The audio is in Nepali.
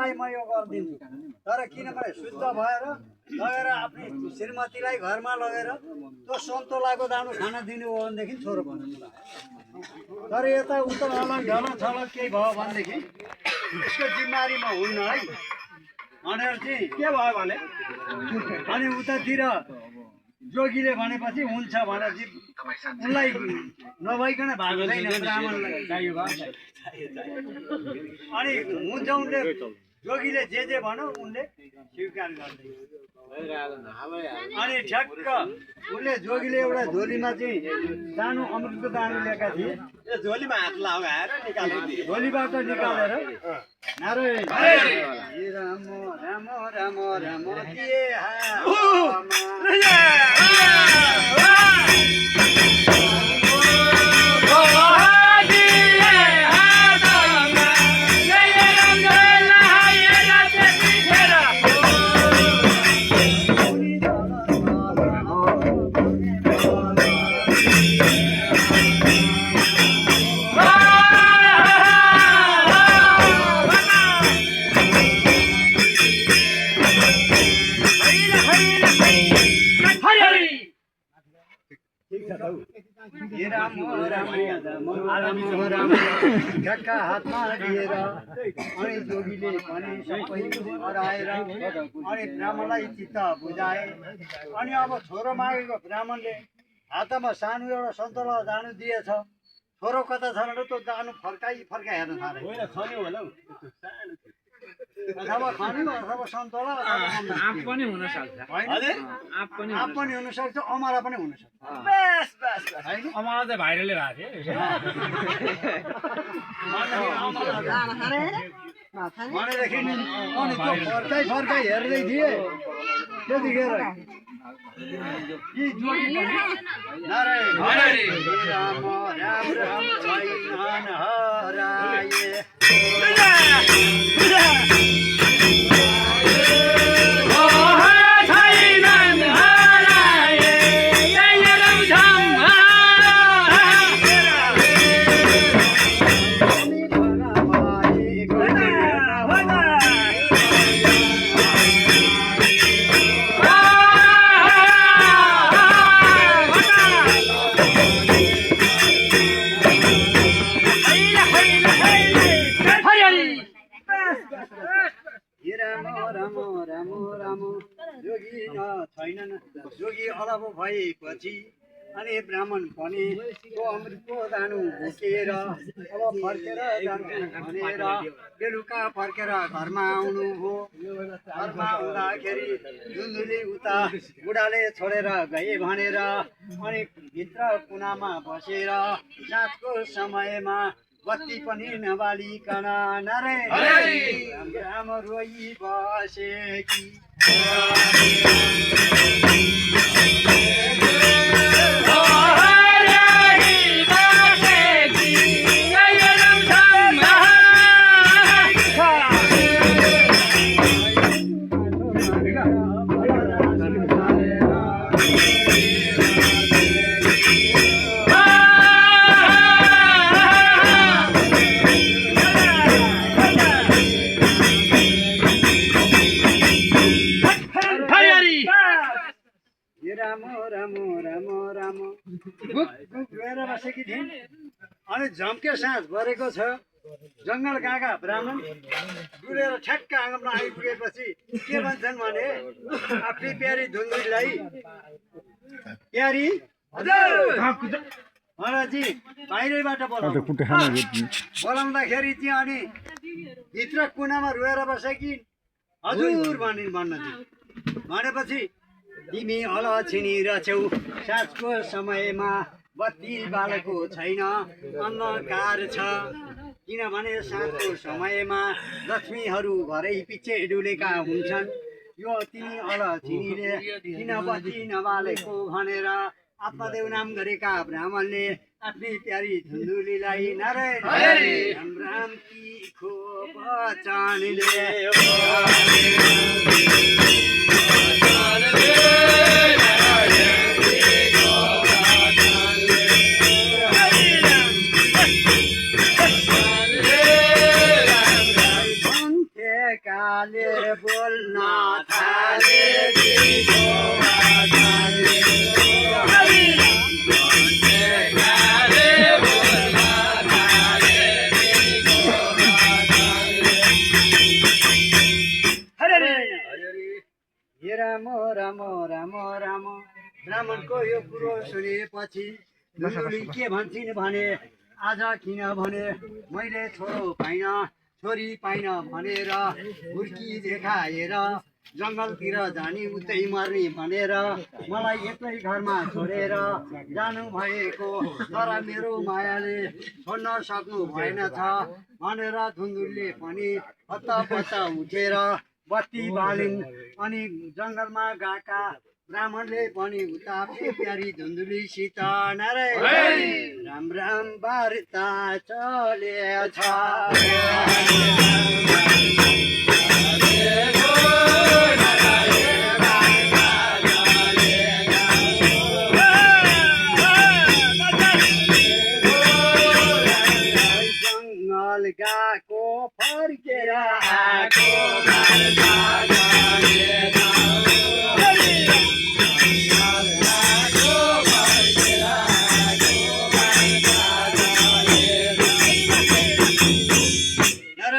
भाइ म यो गरिदिन्छु तर किनभने शुद्ध भएर लगेर आफ्नो श्रीमतीलाई घरमा लगेर त्यो सन्तोलाको दानो खाना दिनु हो भनेदेखि छोरो भन्नु तर यता उता अलग ढलक छलक केही भयो भनेदेखि यसको जिम्मेवारी म हुन्न है भनेर चाहिँ के भयो भने अनि उतातिर जोगीले भनेपछि हुन्छ भनेर उनलाई नभइकन भएको छैन ब्राह्मणलाई चाहियो अनि हुन्छ उनले जोगीले जे भन्यो उनले स्वीकार गर्दैन अनि ठ्याक्क उनले जोगीले एउटा झोलीमा चाहिँ सानो अमृतको दानो ल्याएका थिए झोलीमा हात लगाएर निकाल्यो झोलीबाट निकालेर नारायण राम राम राम राम दिए ढक्का हातमा लिएर अनि जोगीले पनि सबै हराएर अनि ब्राह्मणलाई चित्त बुझाए अनि अब छोरो मागेको ब्राह्मणले हातमा सानो एउटा सन्तोला दानु दिएछ छोरो कता छ भने त्यो दानु फर्काइ हेर्न थाले अथवा खानु अथवा सन्तोला आँप पनि हुन सक्छ आँप पनि हुन सक्छ अमरा पनि हुन सक्छ अमरा चाहिँ भाइरलले भएको थियो भनेदेखि अनि त्यो फर्काइ हेर्दै थिए त्यतिखेर यी जोगी नारायण राम राम राम छैन हराए जोगी अलग भएपछि अनि ब्राह्मण पनि त्यो अमृतको दानु बोकेर अब फर्केर जानु भनेर बेलुका फर्केर घरमा आउनुभयो घरमा आउँदाखेरि धुन्धुली उता बुढाले छोडेर गए भनेर अनि भित्र कुनामा बसेर साँझको समयमा बत्ती पनि नबालिकन नारायण राम रोइ बसेकी बसेकी थिइन् अनि झम्के साँझ परेको छ जङ्गल गएका ब्राह्मण डुलेर ठ्याक्क आँगनमा आइपुगेपछि के भन्छन् भने आफ्नै प्यारी धुन्धुलीलाई प्यारी महाराजी बाहिरैबाट बोलाउँदाखेरि चाहिँ अनि भित्र कुनामा रोएर बसेकी हजुर भनेपछि तिमी अलछिनी रहेछौ साँझको समयमा बत्ती बालेको छैन अन्धकार छ किनभने साँझको समयमा लक्ष्मीहरू घरै पछि डुलेका हुन्छन् यो तिमी अलछिनीले किन बत्ती नबालेको भनेर आत्मदेव नाम गरेका ब्राह्मणले आफ्नै प्यारी धुन्धुलीलाई नारायण राम राम की खोप चानले काले बोल्न थाले दिगो बाजाले हे राम राम राम राम ब्राह्मणको यो कुरो सुनेपछि धुन्दुली के भन्छन् भने आज किन भने मैले छोरो पाइन छोरी पाइन भनेर हुर्की देखाएर जङ्गलतिर जाने उतै मर्ने भनेर मलाई एक्लै घरमा छोडेर जानु भएको तर मेरो मायाले छोड्न सक्नु भएन छ भनेर धुन्दुलीले पनि हत्तपत्त उठेर बत्ती बालिन् अनि जङ्गलमा गएका ब्राह्मणले पनि उता प्यारी धुन्दुलीसित नारायण राम राम वार्ता चलेछ जङ्गल गएको फर्केर आएको